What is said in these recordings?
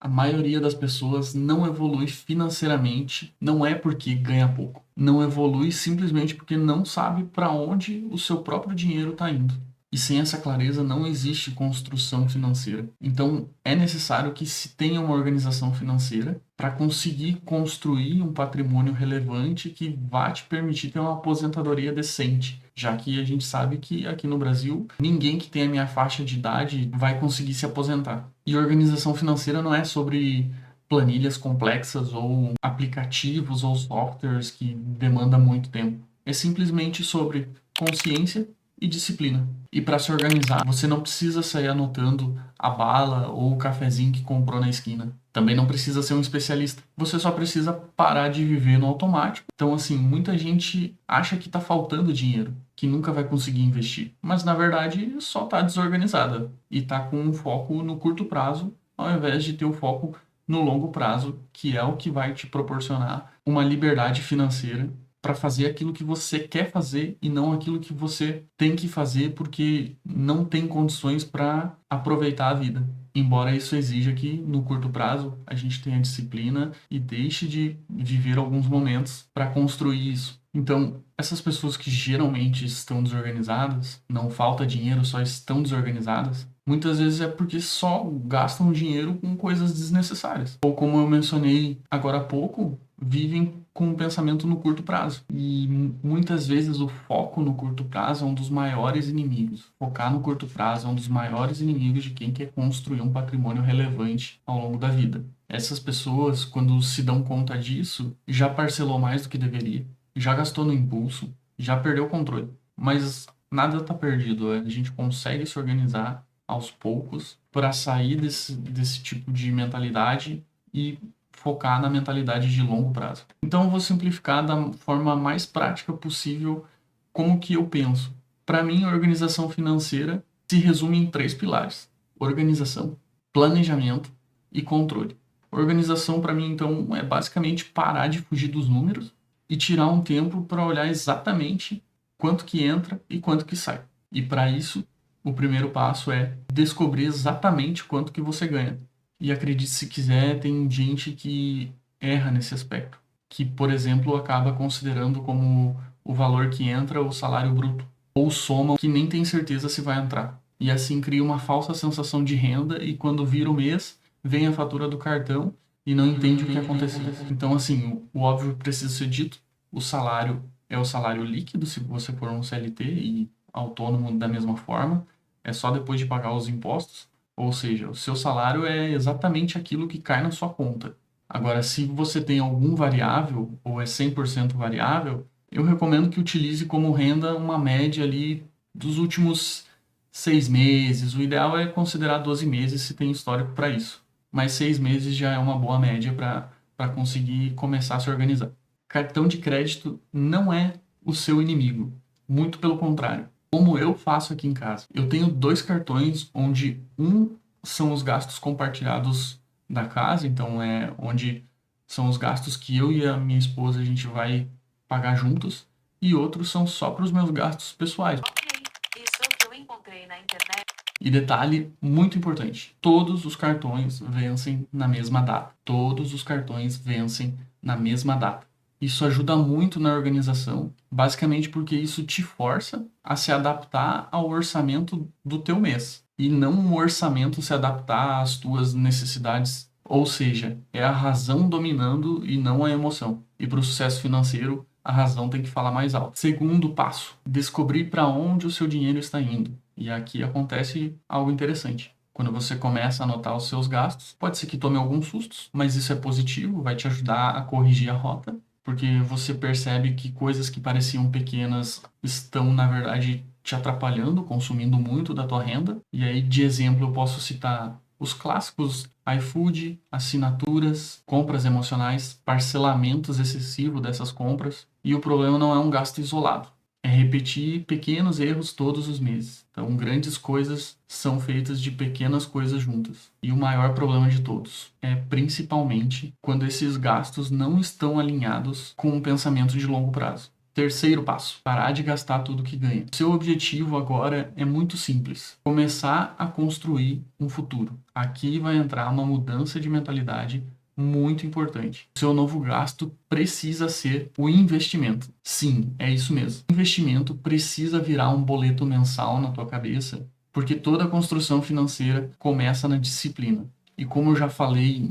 A maioria das pessoas não evolui financeiramente, não é porque ganha pouco. Não evolui simplesmente porque não sabe para onde o seu próprio dinheiro está indo. E sem essa clareza não existe construção financeira. Então é necessário que se tenha uma organização financeira para conseguir construir um patrimônio relevante que vá te permitir ter uma aposentadoria decente. Já que a gente sabe que aqui no Brasil, ninguém que tem a minha faixa de idade vai conseguir se aposentar. E organização financeira não é sobre planilhas complexas ou aplicativos ou softwares que demandam muito tempo. É simplesmente sobre consciência e disciplina. E para se organizar, você não precisa sair anotando a bala ou o cafezinho que comprou na esquina. Também não precisa ser um especialista. Você só precisa parar de viver no automático. Então, assim, muita gente acha que está faltando dinheiro, que nunca vai conseguir investir. Mas, na verdade, só está desorganizada e está com um foco no curto prazo, ao invés de ter o foco no longo prazo, que é o que vai te proporcionar uma liberdade financeira para fazer aquilo que você quer fazer e não aquilo que você tem que fazer porque não tem condições para aproveitar a vida. Embora isso exija que, no curto prazo, a gente tenha disciplina e deixe de viver alguns momentos para construir isso. Então, essas pessoas que geralmente estão desorganizadas, não falta dinheiro, só estão desorganizadas, muitas vezes é porque só gastam dinheiro com coisas desnecessárias. Ou como eu mencionei agora há pouco, vivem com um pensamento no curto prazo. E muitas vezes o foco no curto prazo é um dos maiores inimigos. Focar no curto prazo é um dos maiores inimigos de quem quer construir um patrimônio relevante ao longo da vida. Essas pessoas, quando se dão conta disso, já parcelou mais do que deveria, já gastou no impulso, já perdeu o controle. Mas nada está perdido. A gente consegue se organizar aos poucos para sair desse tipo de mentalidade e focar na mentalidade de longo prazo. Então eu vou simplificar da forma mais prática possível como que eu penso. Para mim, a organização financeira se resume em três pilares: organização, planejamento e controle. Organização para mim então é basicamente parar de fugir dos números e tirar um tempo para olhar exatamente quanto que entra e quanto que sai. E para isso, o primeiro passo é descobrir exatamente quanto que você ganha. E acredite se quiser, tem gente que erra nesse aspecto, que, por exemplo, acaba considerando como o valor que entra o salário bruto, ou soma que nem tem certeza se vai entrar. E assim cria uma falsa sensação de renda e quando vira o mês, vem a fatura do cartão e não entende o que aconteceu. Então, assim, o óbvio precisa ser dito, o salário é o salário líquido, se você for um CLT e autônomo da mesma forma, é só depois de pagar os impostos. Ou seja, o seu salário é exatamente aquilo que cai na sua conta. Agora, se você tem algum variável ou é 100% variável, eu recomendo que utilize como renda uma média ali dos últimos 6 meses. O ideal é considerar 12 meses se tem histórico para isso. Mas 6 meses já é uma boa média para conseguir começar a se organizar. Cartão de crédito não é o seu inimigo. Muito pelo contrário. Como eu faço aqui em casa. Eu tenho dois cartões onde um são os gastos compartilhados da casa, então é onde são os gastos que eu e a minha esposa a gente vai pagar juntos, e outros são só para os meus gastos pessoais. Ok, isso é o que eu encontrei na internet. E detalhe muito importante: todos os cartões vencem na mesma data. Todos os cartões vencem na mesma data. Isso ajuda muito na organização, basicamente porque isso te força a se adaptar ao orçamento do teu mês e não um orçamento se adaptar às tuas necessidades. Ou seja, é a razão dominando e não a emoção. E para o sucesso financeiro, a razão tem que falar mais alto. Segundo passo: descobrir para onde o seu dinheiro está indo. E aqui acontece algo interessante. Quando você começa a anotar os seus gastos, pode ser que tome alguns sustos, mas isso é positivo, vai te ajudar a corrigir a rota, porque você percebe que coisas que pareciam pequenas estão, na verdade, te atrapalhando, consumindo muito da tua renda. E aí, de exemplo, eu posso citar os clássicos iFood, assinaturas, compras emocionais, parcelamentos excessivos dessas compras. E o problema não é um gasto isolado, é repetir pequenos erros todos os meses. Então, grandes coisas são feitas de pequenas coisas juntas. E o maior problema de todos é principalmente quando esses gastos não estão alinhados com um pensamento de longo prazo. Terceiro passo, parar de gastar tudo que ganha. Seu objetivo agora é muito simples, começar a construir um futuro. Aqui vai entrar uma mudança de mentalidade muito importante. Seu novo gasto precisa ser o investimento. Sim, é isso mesmo. O investimento precisa virar um boleto mensal na tua cabeça, porque toda construção financeira começa na disciplina. E como eu já falei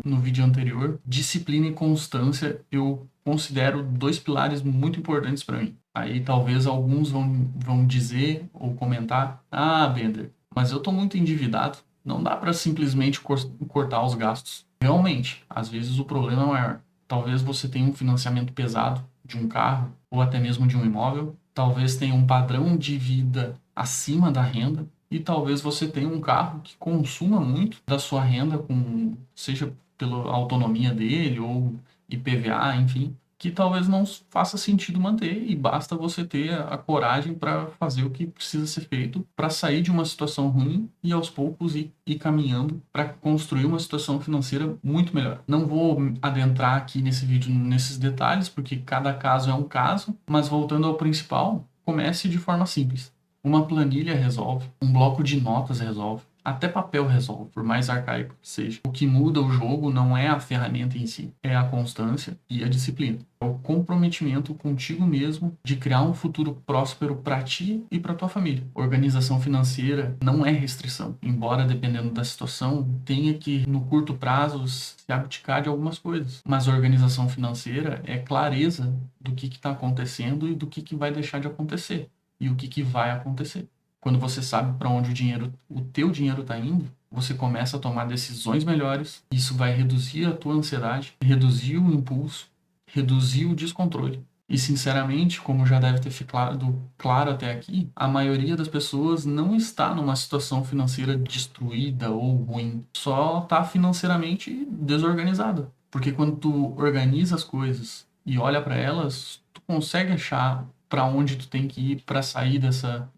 no vídeo anterior, disciplina e constância eu considero dois pilares muito importantes para mim. Aí talvez alguns vão dizer ou comentar: ah, Bender, mas eu estou muito endividado, não dá para simplesmente cortar os gastos. Realmente, às vezes o problema é maior. Talvez você tenha um financiamento pesado de um carro ou até mesmo de um imóvel, talvez tenha um padrão de vida acima da renda, e talvez você tenha um carro que consuma muito da sua renda, seja pela autonomia dele ou IPVA, enfim, que talvez não faça sentido manter, e basta você ter a coragem para fazer o que precisa ser feito para sair de uma situação ruim e aos poucos ir caminhando para construir uma situação financeira muito melhor. Não vou adentrar aqui nesse vídeo nesses detalhes, porque cada caso é um caso, mas voltando ao principal, comece de forma simples. Uma planilha resolve, um bloco de notas resolve, até papel resolve, por mais arcaico que seja. O que muda o jogo não é a ferramenta em si, é a constância e a disciplina. É o comprometimento contigo mesmo de criar um futuro próspero para ti e para tua família. Organização financeira não é restrição, embora dependendo da situação tenha que no curto prazo se abdicar de algumas coisas. Mas a organização financeira é clareza do que está acontecendo e do que vai deixar de acontecer e o que vai acontecer. Quando você sabe para onde o teu dinheiro está indo, você começa a tomar decisões melhores. Isso vai reduzir a tua ansiedade, reduzir o impulso, reduzir o descontrole. E sinceramente, como já deve ter ficado claro até aqui, a maioria das pessoas não está numa situação financeira destruída ou ruim, só está financeiramente desorganizada. Porque quando tu organiza as coisas e olha para elas, tu consegue achar para onde tu tem que ir para sair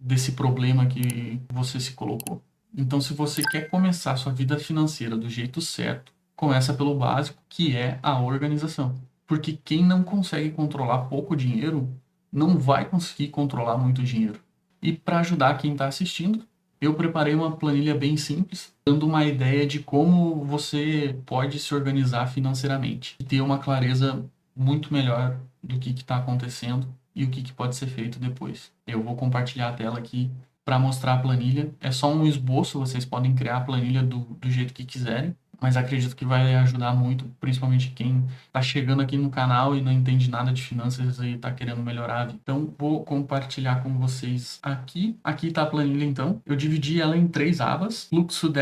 desse problema que você se colocou. Então, se você quer começar a sua vida financeira do jeito certo, começa pelo básico, que é a organização. Porque quem não consegue controlar pouco dinheiro, não vai conseguir controlar muito dinheiro. E para ajudar quem está assistindo, eu preparei uma planilha bem simples, dando uma ideia de como você pode se organizar financeiramente e ter uma clareza muito melhor do que está acontecendo e o que pode ser feito depois. Eu vou compartilhar a tela aqui para mostrar a planilha. É só um esboço, vocês podem criar a planilha do jeito que quiserem, mas acredito que vai ajudar muito, principalmente quem está chegando aqui no canal e não entende nada de finanças e está querendo melhorar a vida. Então, vou compartilhar com vocês aqui. Aqui está a planilha, então. Eu dividi ela em 3 abas. Fluxo,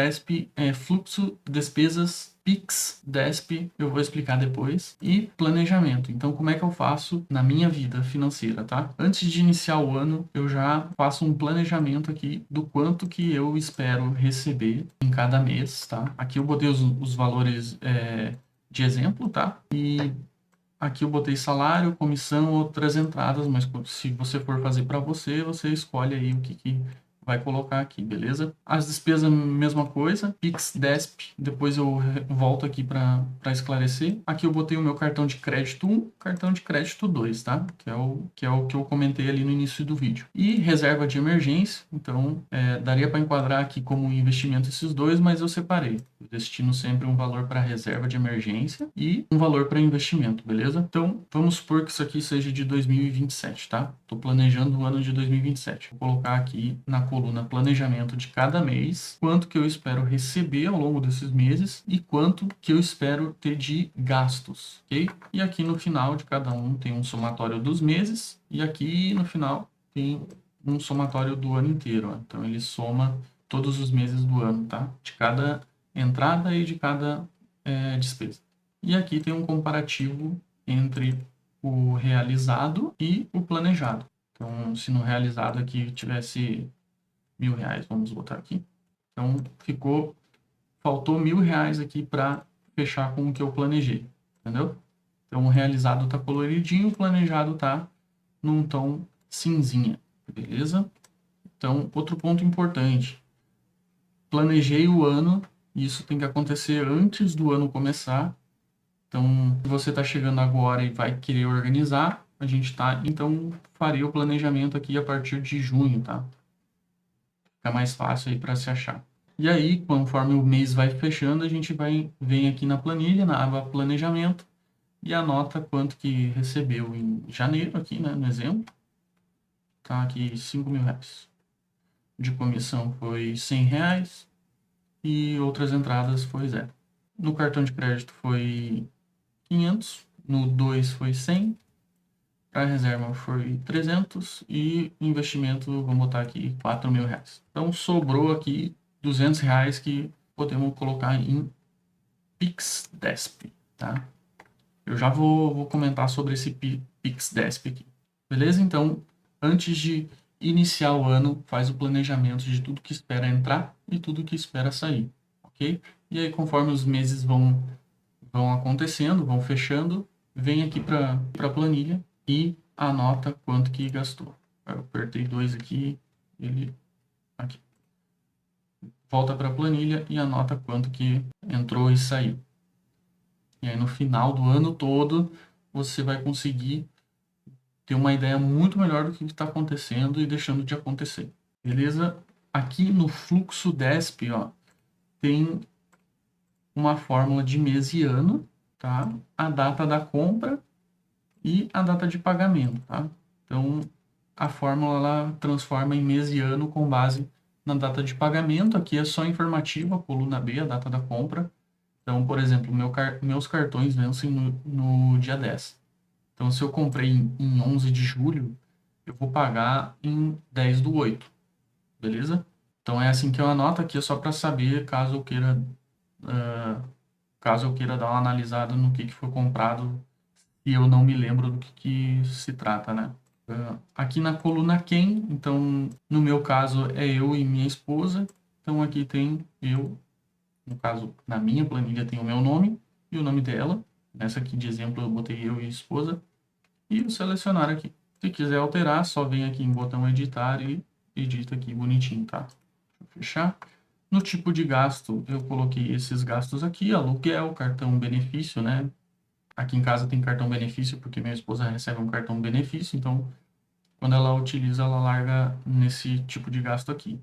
fluxo, despesas, Pix, Desp, eu vou explicar depois, e planejamento. Então, como é que eu faço na minha vida financeira, tá? Antes de iniciar o ano, eu já faço um planejamento aqui do quanto que eu espero receber em cada mês, tá? Aqui eu botei os valores de exemplo, tá? E aqui eu botei salário, comissão, outras entradas, mas se você for fazer para você, você escolhe aí o que vai colocar aqui, beleza? As despesas, mesma coisa, Pix, Desp, depois eu volto aqui para esclarecer. Aqui eu botei o meu cartão de crédito 1, cartão de crédito 2, tá? Que é o que eu comentei ali no início do vídeo. E reserva de emergência, então daria para enquadrar aqui como investimento esses dois, mas eu separei. Eu destino sempre um valor para reserva de emergência e um valor para investimento, beleza? Então, vamos supor que isso aqui seja de 2027, tá? Estou planejando o ano de 2027. Vou colocar aqui na coluna planejamento de cada mês, quanto que eu espero receber ao longo desses meses e quanto que eu espero ter de gastos, ok? E aqui no final de cada um tem um somatório dos meses e aqui no final tem um somatório do ano inteiro, ó. Então ele soma todos os meses do ano, tá? De cada entrada e de cada despesa. E aqui tem um comparativo entre o realizado e o planejado. Então, se no realizado aqui tivesse R$ 1.000, vamos botar aqui. Então, faltou R$ 1.000 aqui para fechar com o que eu planejei, entendeu? Então, o realizado está coloridinho, o planejado está num tom cinzinha, beleza? Então, outro ponto importante. Planejei o ano, isso tem que acontecer antes do ano começar. Então, se você está chegando agora e vai querer organizar, a gente tá, então faria o planejamento aqui a partir de junho, tá? Fica mais fácil aí para se achar. E aí, conforme o mês vai fechando, a gente vem aqui na planilha, na aba planejamento, e anota quanto que recebeu em janeiro aqui, né, no exemplo. Tá aqui R$ 5.000. De comissão foi R$ 100 e outras entradas foi 0. No cartão de crédito foi 500, no 2 foi 100, para reserva foi 300 e investimento, vamos botar aqui, R$ 4.000. Então sobrou aqui R$ 200 que podemos colocar em PixDesp, tá? Eu já vou comentar sobre esse PixDesp aqui. Beleza? Então, antes de iniciar o ano, faz o planejamento de tudo que espera entrar e tudo que espera sair, ok? E aí, conforme os meses vão acontecendo, vão fechando, vem aqui para a planilha e anota quanto que gastou. Eu apertei 2 aqui, ele aqui. Volta para a planilha e anota quanto que entrou e saiu. E aí no final do ano todo, você vai conseguir ter uma ideia muito melhor do que está acontecendo e deixando de acontecer. Beleza? Aqui no fluxo DESP, ó, tem uma fórmula de mês e ano, tá? A data da compra e a data de pagamento, tá? Então, a fórmula ela transforma em mês e ano com base na data de pagamento. Aqui é só informativo, a coluna B, a data da compra. Então, por exemplo, meus cartões vencem no dia 10. Então, se eu comprei em 11 de julho, eu vou pagar em 10 do 8, beleza? Então, é assim que eu anoto aqui, é só para saber caso eu queira dar uma analisada no que foi comprado e eu não me lembro do que se trata, né? Aqui na coluna quem, então, no meu caso, é eu e minha esposa. Então, aqui tem eu, no caso, na minha planilha tem o meu nome e o nome dela. Nessa aqui de exemplo, eu botei eu e esposa. E o selecionar aqui. Se quiser alterar, só vem aqui em botão editar e edita aqui bonitinho, tá? Deixa eu fechar. No tipo de gasto, eu coloquei esses gastos aqui, aluguel, cartão benefício, né? Aqui em casa tem cartão benefício, porque minha esposa recebe um cartão benefício, então quando ela utiliza, ela larga nesse tipo de gasto aqui.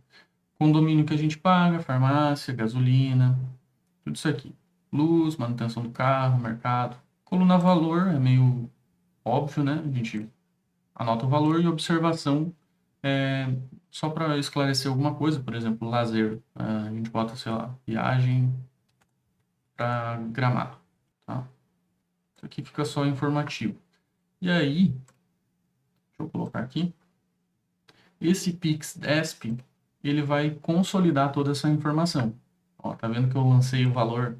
Condomínio que a gente paga, farmácia, gasolina, tudo isso aqui. Luz, manutenção do carro, mercado. Coluna valor é meio óbvio, né? A gente anota o valor e observação só para esclarecer alguma coisa, por exemplo, lazer. A gente bota, sei lá, viagem para Gramado, tá? Isso aqui fica só informativo. E aí, deixa eu colocar aqui. Esse PixDesp, ele vai consolidar toda essa informação. Ó, tá vendo que eu lancei o valor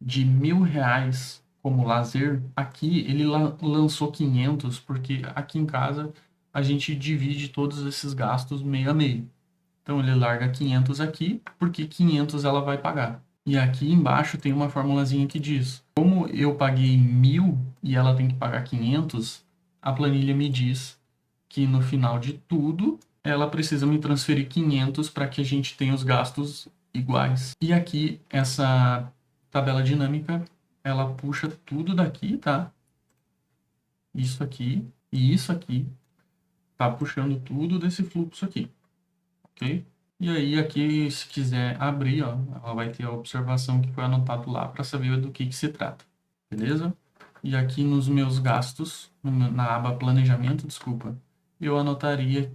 de R$ 1.000 como lazer? Aqui ele lançou 500, porque aqui em casa a gente divide todos esses gastos meio a meio. Então ele larga 500 aqui, porque 500 ela vai pagar. E aqui embaixo tem uma formulazinha que diz: como eu paguei 1.000 e ela tem que pagar 500, a planilha me diz que no final de tudo ela precisa me transferir 500 para que a gente tenha os gastos iguais. E aqui essa tabela dinâmica, ela puxa tudo daqui, tá? Isso aqui e isso aqui tá puxando tudo desse fluxo aqui, ok? E aí aqui, se quiser abrir, ó, ela vai ter a observação que foi anotado lá para saber do que se trata, beleza? E aqui nos meus gastos, na aba planejamento, desculpa, eu anotaria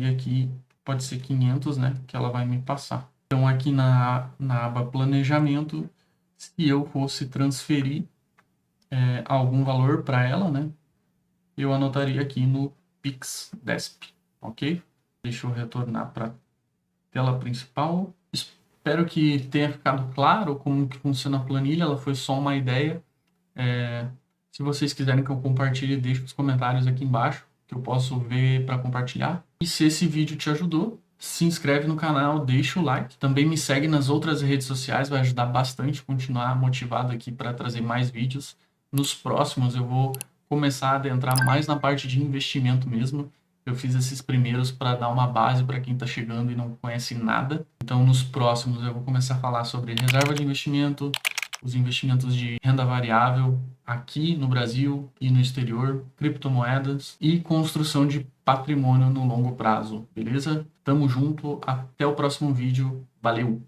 aqui, pode ser 500, né, que ela vai me passar. Então aqui na aba planejamento, se eu fosse transferir algum valor para ela, né, eu anotaria aqui no PixDesp, ok? Deixa eu retornar para tela principal. Espero que tenha ficado claro como que funciona a planilha, ela foi só uma ideia. Se vocês quiserem que eu compartilhe, deixe os comentários aqui embaixo, que eu posso ver para compartilhar. E se esse vídeo te ajudou, se inscreve no canal, deixa o like. Também me segue nas outras redes sociais, vai ajudar bastante a continuar motivado aqui para trazer mais vídeos. Nos próximos eu vou começar a adentrar mais na parte de investimento mesmo. Eu fiz esses primeiros para dar uma base para quem está chegando e não conhece nada. Então, nos próximos, eu vou começar a falar sobre reserva de investimento, os investimentos de renda variável aqui no Brasil e no exterior, criptomoedas e construção de patrimônio no longo prazo, beleza? Tamo junto, até o próximo vídeo, valeu!